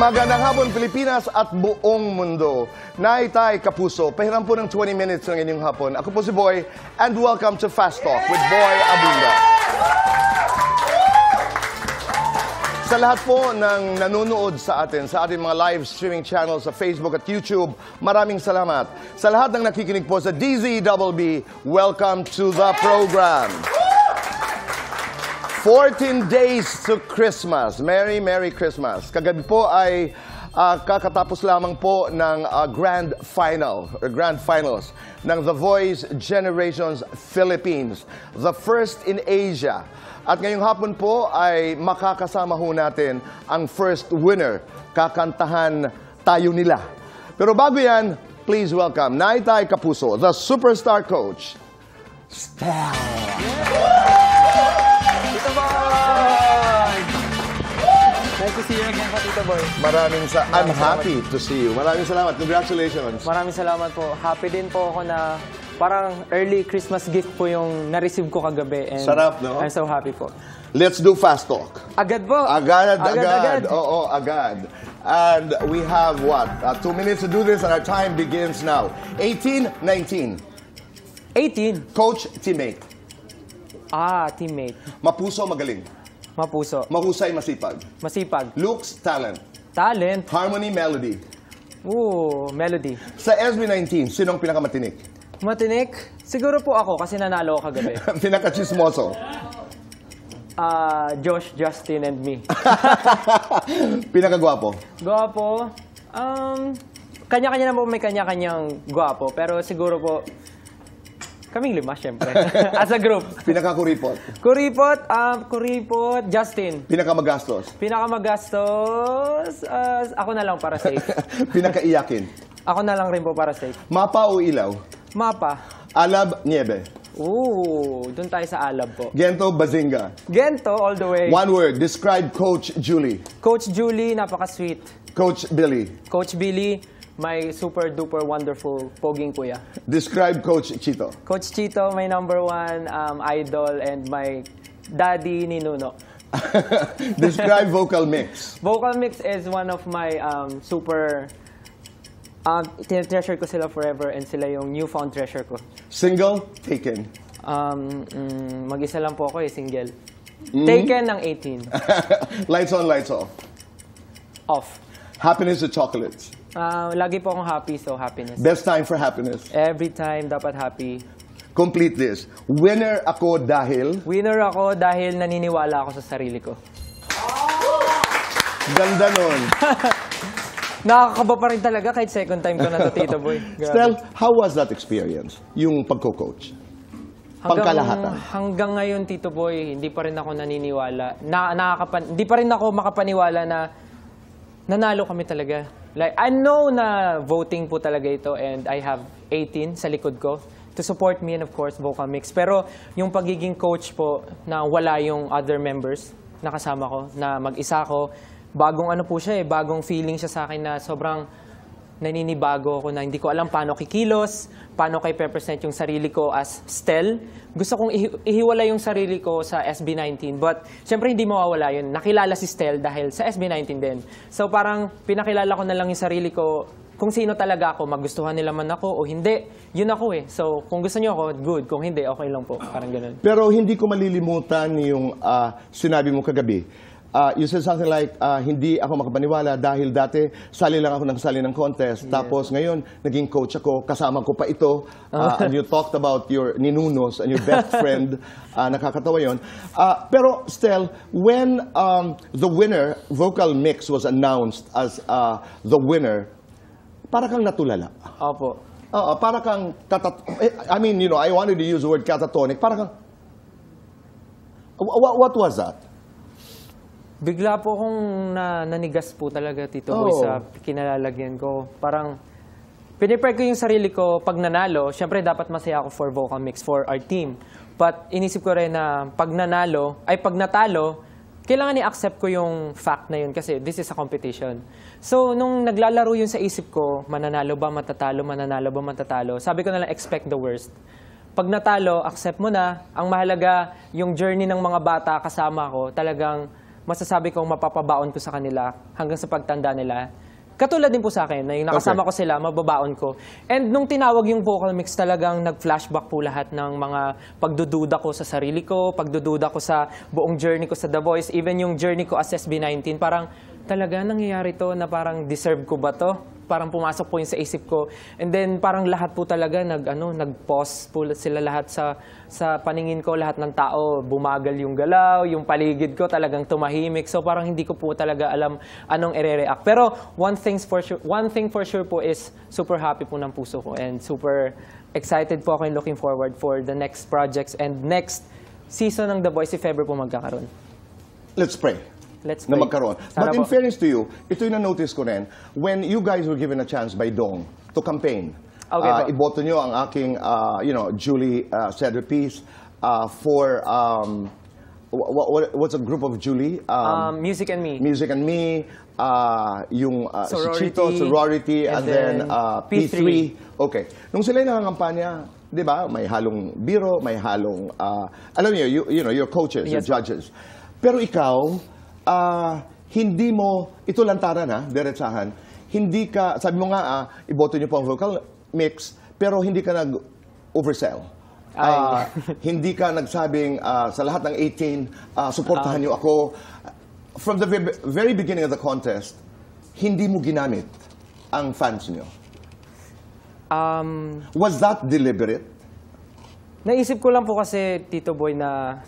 Magandang hapon, Pilipinas at buong mundo. Naitay Kapuso, pahiram po ng 20 minutes ng inyong hapon. Ako po si Boy, and welcome to Fast Talk with Boy Abunda. Sa lahat po ng nanonood sa atin, sa ating mga live streaming channels sa Facebook at YouTube, maraming salamat. Sa lahat ng nakikinig po sa DZBB, welcome to the program. 14 days to Christmas. Merry, Merry Christmas. Kagabi po ay kakatapos lamang po ng grand finals ng The Voice Generations Philippines, the first in Asia. At ngayong hapon po ay makakasama ho natin ang first winner. Kakantahan tayo nila. Pero bago yan, please welcome Naitay Kapuso, the superstar coach, Stel. Tito Boy! Nice to see you again po, Tito Boy. I'm happy to see you. Maraming salamat. Congratulations. Maraming salamat po. Happy din po ako na parang early Christmas gift po yung na-receive ko kagabi. And sarap, no? I'm so happy po. Let's do fast talk. Agad po. Agad. Oo, agad. And we have what? 2 minutes to do this and our time begins now. 18, 19. 18. Coach, teammate. Teammate. Mapuso, magaling. Mapuso. Mahusay, masipag. Masipag. Looks, talent. Talent. Harmony, melody. Melody. Sa SB19, sinong pinakamatinik? Matinik? Siguro po ako kasi nanalo ako kagabi. Pinakachismoso. Josh, Justin, and me. Pinakagwapo. Gwapo? Kanya-kanya na po may kanya-kanyang gwapo. Pero siguro po, kaming lima, syempre. As a group. Pinakakuripot. Kuripot, Justin. Pinakamagastos. Pinakamagastos, ako na lang para safe. Pinakaiyakin. Ako na lang rin po para safe. Mapa o ilaw? Mapa. Alab, niebe. Doon tayo sa alab po. Gento, bazinga. Gento, all the way. One word, describe Coach Julie. Coach Julie, napaka-sweet. Coach Billy. Coach Billy, my super-duper wonderful poging kuya. Describe Coach Chito. Coach Chito, my #1 idol and my daddy ni Nuno. Describe Vocal Mix. Vocal Mix is one of my super... treasure ko sila forever and sila yung newfound treasure ko. Single, Taken. Mag-isa lang po ako single. Taken ng 18. Lights on, lights off. Off. Happiness or chocolates? Lagi po akong happy, so happiness. Best time for happiness? Every time dapat happy. Complete this. Winner ako dahil? Winner ako dahil naniniwala ako sa sarili ko. Ganda nun. Nakakaba pa rin talaga kahit second time ko na to, Tito Boy. Stel, how was that experience? Yung pagko-coach? Pangkalahatan. Hanggang ngayon, Tito Boy, hindi pa rin ako naniniwala. Hindi pa rin ako makapaniwala na nanalo kami talaga. Like, I know na voting po talaga ito and I have 18 sa likod ko to support me and of course, Vocal Mix. Pero yung pagiging coach po na wala yung other members na kasama ko, na mag-isa ko, bagong ano po siya bagong feeling siya sa akin na sobrang naninibago ako na hindi ko alam paano kikilos, paano kay represent yung sarili ko as Stel. Gusto kong ihiwala yung sarili ko sa SB19 but syempre hindi mawawala yun. Nakilala si Stel dahil sa SB19 din. So parang pinakilala ko na lang yung sarili ko kung sino talaga ako, magustuhan nila man ako o hindi, yun ako So kung gusto niyo ako, good. Kung hindi, okay lang po. Parang ganun. Pero hindi ko malilimutan yung sinabi mo kagabi. You said something like, hindi ako makapaniwala dahil dati sali lang ako ng contest. Yeah. Tapos ngayon, naging coach ako, kasama ko pa ito. And you talked about your ninunos and your best friend. Nakakatawa yun. Pero Stel, when the winner, Vocal Mix, was announced as the winner, para kang natulala. Opo. Para kang, I mean, you know, I wanted to use the word catatonic. Para kang, what was that? Bigla po akong nanigas po talaga, Tito Boy, sa kinalalagyan ko. Parang, pinipare ko yung sarili ko pag nanalo. Siyempre, dapat masaya ako for Vocal Mix, for our team. But inisip ko rin na pag natalo, kailangan i-accept ko yung fact na yun kasi this is a competition. So, nung naglalaro yun sa isip ko, mananalo ba, matatalo, sabi ko na lang, expect the worst. Pag natalo, accept mo na. Ang mahalaga, yung journey ng mga bata kasama ko, talagang masasabi kong mapapabaon ko sa kanila hanggang sa pagtanda nila. Katulad din po sa akin, na yung nakasama ko sila, mababaon ko. And nung tinawag yung vocal mix, talagang nag-flashback po lahat ng mga pagdududa ko sa sarili ko, pagdududa ko sa buong journey ko sa The Voice, even yung journey ko as SB19, parang talaga nangyayari to na parang deserve ko ba to? Parang pumasok po yun sa isip ko. And then parang lahat po talaga nag-pause po sila lahat sa paningin ko, lahat ng tao bumagal yung galaw, yung paligid ko talagang tumahimik. So parang hindi ko po talaga alam anong ire-react. Pero one thing for sure po is super happy po ng puso ko and super excited po ako and looking forward for the next projects and next season ng The Voice if ever po magkakaroon. Let's pray. Let's Na pray. magkaroon. Sana But in po. fairness to you, ito yung na-notice ko rin, when you guys were given a chance by Dong to campaign, Okay po. iboto nyo ang aking, Julie Cedric for, what's a group of Julie? Music and Me. Music and Me, yung si Sorority, Chito, Sorority, and then P3. P3. Okay. Nung sila yung nangangampanya, di ba, may halong biro, may halong, alam niyo, your coaches, your Yes, po. judges. Pero ikaw, hindi mo, ito lantaran diretsahan, hindi ka, sabi mo nga, iboto niyo po ang vocal mix, pero hindi ka nag-oversell. Ay. Hindi ka nagsabing sa lahat ng 18, suportahan niyo ako. From the very beginning of the contest, hindi mo ginamit ang fans niyo. Was that deliberate? Naisip ko lang po kasi, Tito Boy, na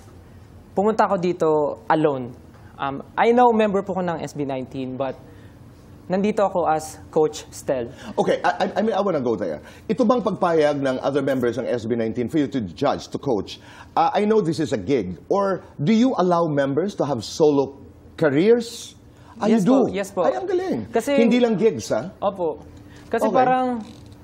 pumunta ako dito alone. I know member po ko ng SB19, but nandito ako as Coach Stel. Okay, I mean, I wanna go there. Ito bang pagpayag ng other members ng SB19 for you to judge, to coach? I know this is a gig. Or do you allow members to have solo careers? Yes you do? po, yes po. Ay, ang galing. Kasi- Hindi lang gigs, ha? Opo. Kasi Okay. parang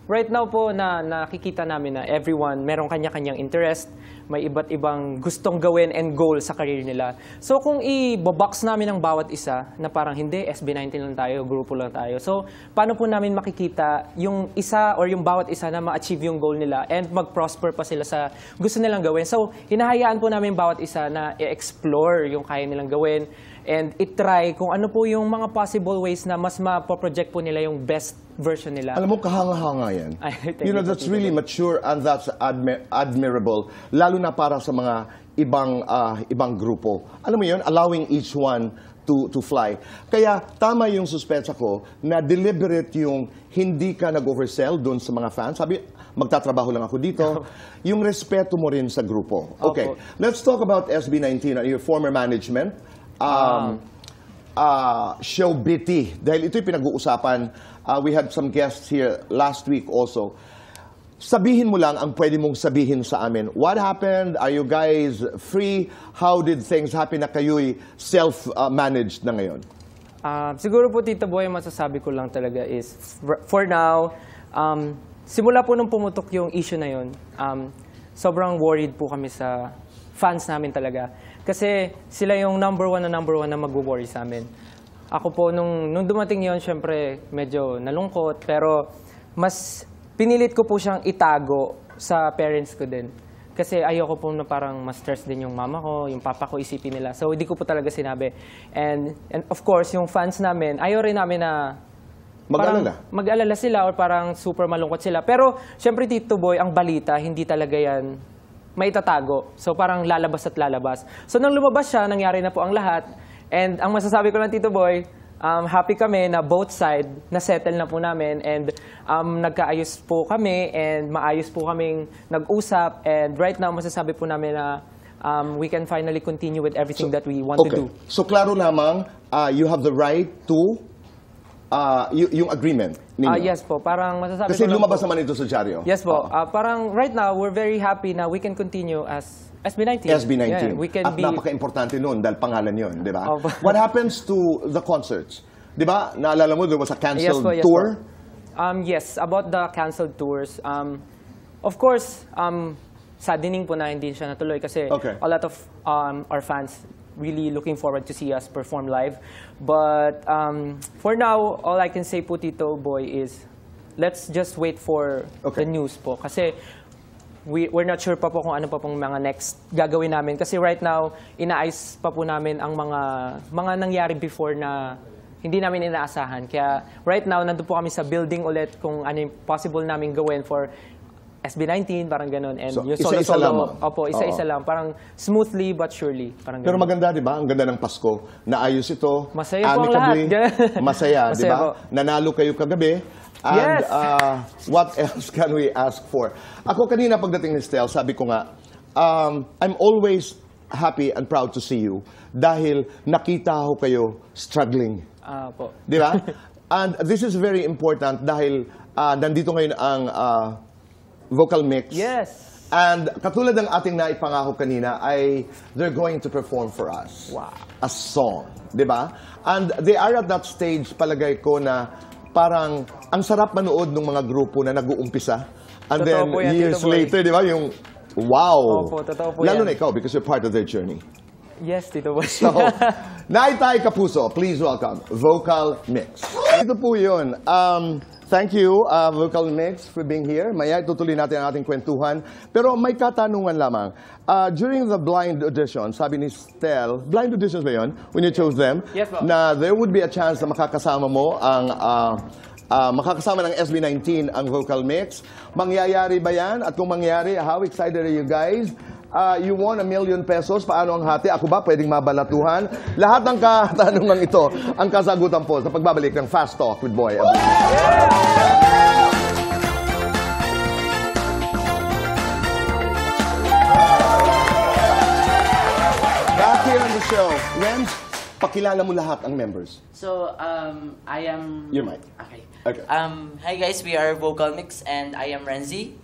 right now po na nakikita namin na everyone merong kanya-kanyang interest, may iba't ibang gustong gawin and goal sa career nila. So kung i-box namin ang bawat isa na parang hindi, SB19 lang tayo, grupo lang tayo. So paano po namin makikita yung isa or yung bawat isa na ma-achieve yung goal nila and mag-prosper pa sila sa gusto nilang gawin. So hinahayaan po namin bawat isa na i-explore yung kaya nilang gawin and i-try kung ano po yung mga possible ways na mas ma-project po nila yung best version nila. Alam mo, kahanga-hanga yan. Ay, thank You know, you, that's Tito really Boy. mature and that's admirable. Lalo na para sa mga ibang grupo. Alam mo yun, allowing each one to fly. Kaya tama yung suspensa ko na deliberate yung hindi ka nag-oversell doon sa mga fans. Sabi, magtatrabaho lang ako dito. Yung respeto mo rin sa grupo. Okay, Opo. let's talk about SB19 and your former management. Show BT. Dahil ito'y pinag-uusapan. We had some guests here last week also. Sabihin mo lang ang pwede mong sabihin sa amin. What happened? Are you guys free? How did things happen na kayo'y self-managed na ngayon? Siguro po, Tito Boy, masasabi ko lang talaga is, for now, simula po nung pumutok yung issue na yun, sobrang worried po kami sa fans namin talaga. Kasi sila yung number one na mag-worry sa amin. Ako po, nung dumating yon, syempre, medyo nalungkot, pero mas pinilit ko po siyang itago sa parents ko din. Kasi ayoko po na parang ma-stress din yung mama ko, yung papa ko, isipin nila. So, hindi ko po talaga sinabi. And of course, yung fans namin, ayaw rin namin na Mag-alala. mag-alala sila or parang super malungkot sila. Pero, syempre, Tito Boy, ang balita, hindi talaga yan maitatago. So, parang lalabas at lalabas. So, nang lumabas siya, nangyari na po ang lahat. And ang masasabi ko lang, Tito Boy, happy kami na both side na-settle na po namin and nagkaayos po kami and maayos po kaming nag-usap. And right now, masasabi po namin na we can finally continue with everything that we want to do. So, klaro lamang, you have the right to yung agreement ninyo. Yes po, parang masasabi Kasi ko lang lumabas po. naman ito sa dyaryo. Yes po. Oo. Parang right now, we're very happy na we can continue as SB19. SB19. Yeah, we can At be... napaka-importante nun dahil pangalan yun, di ba? Opo. What happens to the concerts? Di ba? Naalala mo, there was a canceled yes tour? Po. Yes, about the canceled tours. Of course, saddening po na hindi siya natuloy kasi Okay. a lot of our fans really looking forward to see us perform live. But for now, all I can say po, Tito Boy, is let's just wait for Okay. the news po. Kasi we're not sure pa po kung ano pa pong mga next gagawin namin. Kasi right now, inaayos pa po namin ang mga nangyari before na hindi namin inaasahan. Kaya right now, nandun po kami sa building ulit kung ano yung possible namin gawin for SB19, parang ganun. And So, yung isa-isa solo-solo, lamang? opo, isa-isa lang. Parang smoothly but surely. Parang Pero ganun. maganda, di ba? Ang ganda ng Pasko. Naayos ito. Masaya po ang lahat. Masaya, di Masaya ba? po. Nanalo kayo kagabi. And Yes! What else can we ask for? Ako kanina pagdating ni Stel, sabi ko nga, I'm always happy and proud to see you dahil nakita ko kayo struggling. Po. Di ba? And this is very important dahil nandito ngayon ang vocal mix. Yes! And katulad ng ating naipangako kanina ay they're going to perform for us. Wow. A song. Di ba? And they are at that stage, palagay ko, na parang ang sarap manood ng mga grupo na nag-uumpisa. And Totoo then po yan, years Tito Boy. later, di ba? Yung wow. Opo, totoo po Lalo yan. na ikaw because you're part of their journey. Yes, Tito Boy. So, Naitay Kapuso, please welcome Vocal Mix. Ito po yun. Thank you, Vocal Mix, for being here. Maya, itutuloy natin ang ating kwentuhan. Pero may katanungan lamang. During the blind audition, sabi ni Stel, blind auditions ba yun? When you chose them? Yes, po. Na there would be a chance na makakasama mo ang makakasama ng SB19 ang Vocal Mix. Mangyayari ba yan? At kung mangyayari, how excited are you guys? You won ₱1 million. Paano ang hati? Ako ba pwedeng mabalatuhan? Lahat ng katanungan ito, ang kasagutan po sa pagbabalik ng Fast Talk with Boy Abunda. Back here on the show, Renz, pakilala mo lahat ang members. So, I am... Your mic. Okay. Okay. Hi guys, we are Vocal Mix and I am Renzi.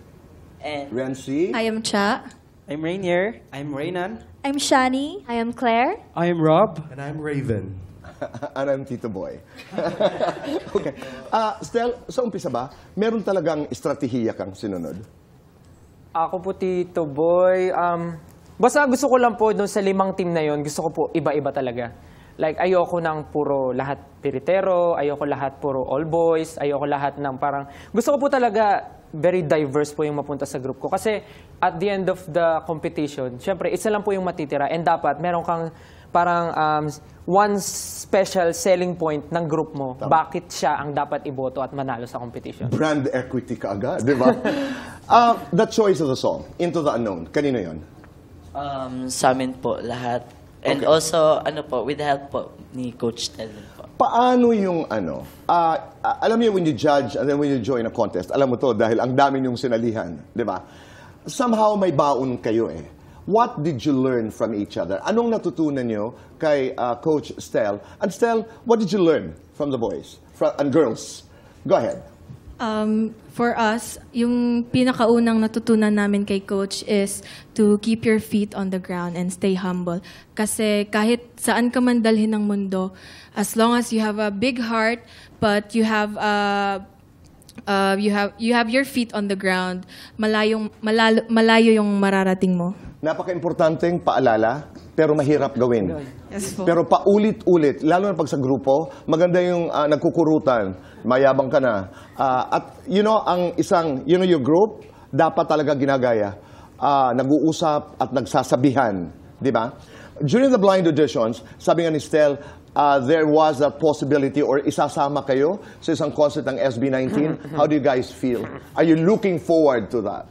And Renzi. I am Cha. I'm Rainier. I'm Raynan. I'm Shani. I am Claire. I am Rob. And I'm Raven. And I'm Tito Boy. Okay. Stel, sa umpisa ba, meron talagang estratehiya kang sinunod? Ako po, Tito Boy, basta gusto ko lang po doon sa 5 team na yon, gusto ko po iba-iba talaga. Like, ayoko ng puro lahat piritero, ayoko lahat puro all boys, ayoko lahat ng parang... Gusto ko po talaga very diverse po yung mapunta sa group ko. Kasi at the end of the competition, syempre, isa lang po yung matitira. And dapat meron kang parang one special selling point ng group mo. Tama. Bakit siya ang dapat iboto at manalo sa competition. Brand equity ka agad, di ba? The choice of the song, Into the Unknown, kanino yon? sa amin po lahat. And Okay. also, ano po, with the help po ni Coach Tel po. Paano yung ano? Alam niyo when you judge and then when you join a contest, alam mo to dahil ang dami niyong sinalihan, di ba? Somehow may baon kayo eh. What did you learn from each other? Anong natutunan niyo kay Coach Stel? And Stel, what did you learn from the boys and girls? Go ahead. For us, yung pinakaunang natutunan namin kay Coach is to keep your feet on the ground and stay humble. Kasi kahit saan ka man dalhin ng mundo, as long as you have a big heart, but you have your feet on the ground, malayo yung mararating mo. Napaka-importanteng paalala, pero mahirap gawin. Yes po. Pero paulit-ulit, lalo na pag sa grupo, maganda yung nagkukurutan, mayabang ka na. At ang isang, your group, dapat talaga ginagaya. Nag-uusap at nagsasabihan, di ba? During the blind auditions, sabi nga ni Stel, there was a possibility or isasama kayo sa isang concert ng SB19. How do you guys feel? Are you looking forward to that?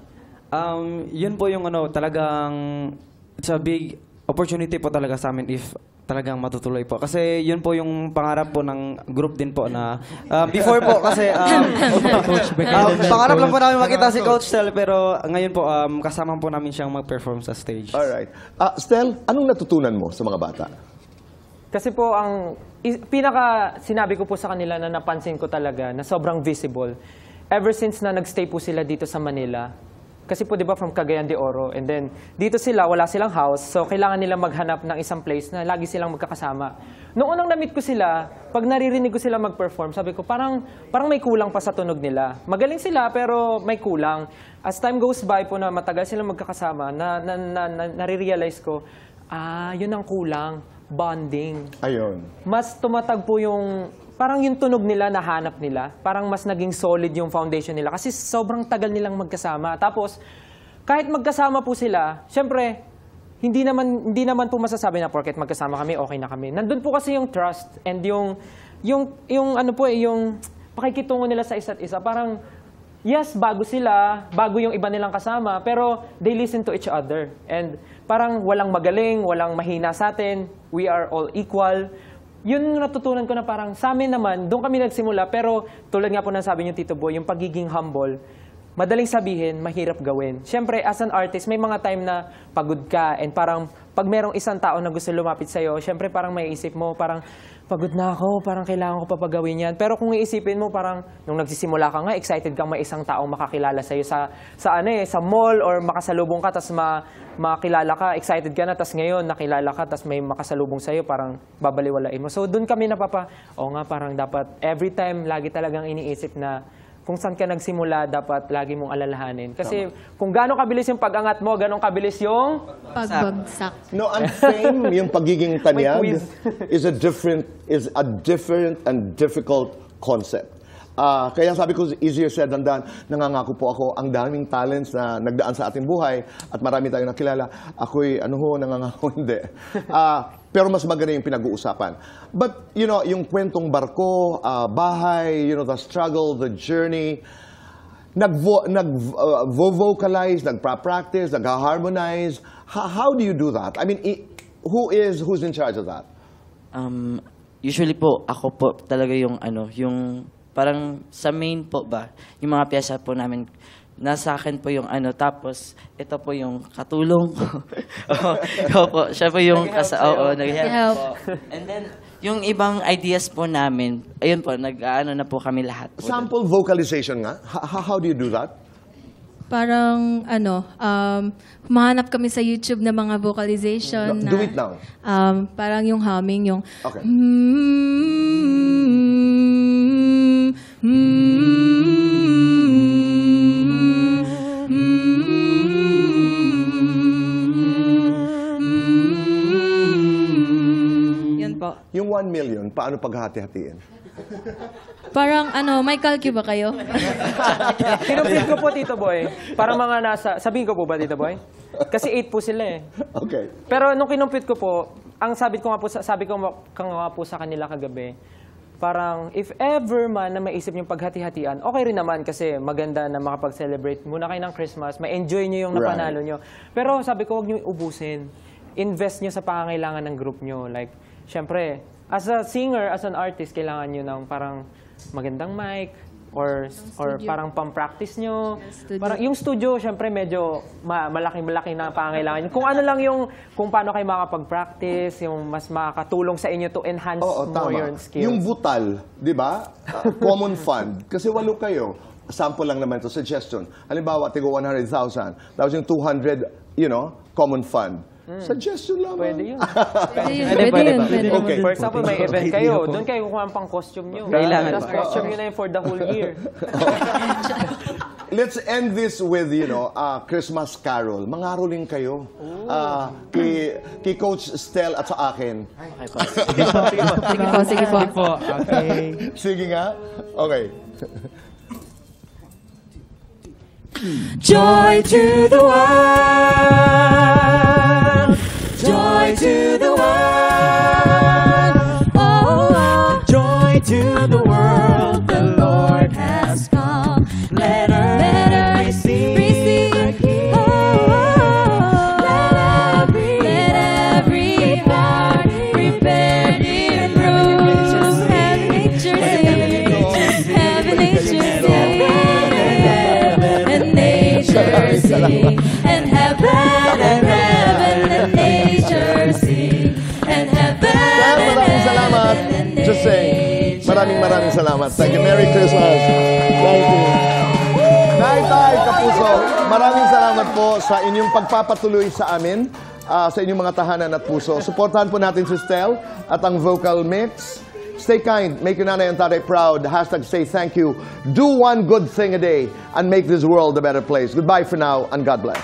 Yun po yung talagang it's a big opportunity po talaga sa amin if talagang matutuloy po. Kasi yun po yung pangarap po ng group din po na before po kasi pangarap lang po namin makita si Coach Tel pero ngayon po kasama po namin siyang mag-perform sa stage. Alright. Stel, anong natutunan mo sa mga bata? Kasi po, pinaka sinabi ko po sa kanila na napansin ko talaga na sobrang visible. Ever since na nagstay po sila dito sa Manila, kasi po, di ba, from Cagayan de Oro, and then dito sila, wala silang house, so kailangan nila maghanap ng isang place na lagi silang magkakasama. Noong unang na-meet ko sila, pag naririnig ko sila mag-perform, sabi ko, parang may kulang pa sa tunog nila. Magaling sila, pero may kulang. As time goes by po na matagal silang magkakasama, nare-realize ko, yun ang kulang. Bonding. Ayun. Mas tumatag po parang yung tunog nila nahanap nila. Parang mas naging solid yung foundation nila. Kasi sobrang tagal nilang magkasama. Tapos, kahit magkasama po sila, syempre, hindi naman po masasabi na porket magkasama kami, okay na kami. Nandun po kasi yung trust and yung ano po yung pakikitungo nila sa isa't isa. Parang, yes, bago sila, bago yung iba nilang kasama, pero they listen to each other. And parang walang magaling, walang mahina sa atin, we are all equal. Yun yung natutunan ko na parang sa amin naman, doon kami nagsimula, pero tulad nga po ng sabi niyo, Tito Boy, yung pagiging humble, madaling sabihin, mahirap gawin. Siyempre, as an artist, may mga time na pagod ka and parang pag merong isang tao na gusto lumapit sa'yo, siyempre parang may isip mo, parang pagod na ako, parang kailangan ko pa pagawin yan. Pero kung iisipin mo, parang nung nagsisimula ka nga, excited kang may isang taong makakilala sa'yo sa mall or makasalubong ka, tapos makilala ka, excited ka na, tapos ngayon nakilala ka, tapos may makasalubong sa'yo, parang babaliwalain mo. So doon kami parang dapat every time, lagi talagang iniisip na kung saan ka nagsimula, dapat lagi mong alalahanin. Kasi kung gano'ng kabilis yung pag-angat mo, gano'ng kabilis yung Pagbagsak. No, ang fame, yung pagiging tanyag, May quiz. is a different and difficult concept. Kaya sabi ko, easier said than done. Nangangako po ako, ang daming talents na nagdaan sa ating buhay at marami tayong nakilala. Ako'y, nangangako, hindi. Pero mas maganda yung pinag-uusapan. But, yung kwentong barko, bahay, the struggle, the journey, nag-vocalize, nagpa-practice, nag-harmonize. How do you do that? I mean, who's in charge of that? Usually po, ako po talaga yung parang sa main po ba, yung mga pyesa po namin, nasa akin po yung tapos ito po yung katulong ko. Opo, siya po yung nag-help po. And then, yung ibang ideas po namin, ayun po, na po kami lahat po. Sample vocalization nga. How do you do that? Parang, humahanap kami sa YouTube ng mga vocalization. Do it now. Parang yung humming, yung... Okay. Yan po. Yung 1 million, paano paghati-hatiin? Parang, may calcu ba kayo? Kinumpit ko po, Tito Boy. Para mga sabihin ko po ba, Tito Boy? Kasi 8 po sila eh. Okay. Pero nung kinumpit ko po, ang sabi ko nga po sa kanila kagabi, parang if ever man na maisip yung paghati-hatian, okay rin naman kasi maganda na makapag-celebrate muna kayo ng Christmas, ma-enjoy nyo yung napanalo nyo. Pero sabi ko, huwag nyo ubusin. Invest nyo sa pangangailangan ng group nyo. Like, syempre, as a singer, as an artist, kailangan nyo ng parang magandang mic, or parang pang-practice nyo. Parang yung studio, syempre medyo malaki-malaki na pangangailangan. Kung ano lang kung paano kayo makapag-practice, yung mas makakatulong sa inyo to enhance more your skills. Yung butal, di ba? Common fund. Kasi 8 kayo. Sample lang naman to, suggestion. Halimbawa, tigo 100,000. Tapos yung 200, common fund. Suggestion lang. Pwede yun. Pwede yun. Okay. For example, may event kayo. Doon kayo kukuha pang costume nyo. Kailangan. Tapos costume nyo na yun for the whole year. Let's end this with, Christmas Carol. Mangaroling kayo. Kay Coach Stel at sa akin. Sige po. Okay. Sige nga. Okay. Joy to the world! Joy to the world! Oh, joy to the world! The Lord has come. Let earth receive the King. Let every heart prepare in rooms. Heaven, nature, sing. Heaven, nature, sing. Sing, and heaven and nature sing, and heaven Maraming salamat. Just saying. Maraming salamat. Thank you. Merry Christmas. Thank you. Tay, Kapuso, maraming salamat po sa inyong pagpapatuloy sa amin, sa inyong mga tahanan at puso. Suportahan po natin si Stel at ang vocal mix. Stay kind, make your nanay and tatay proud. #say thank you. Do one good thing a day and make this world a better place. Goodbye for now and God bless.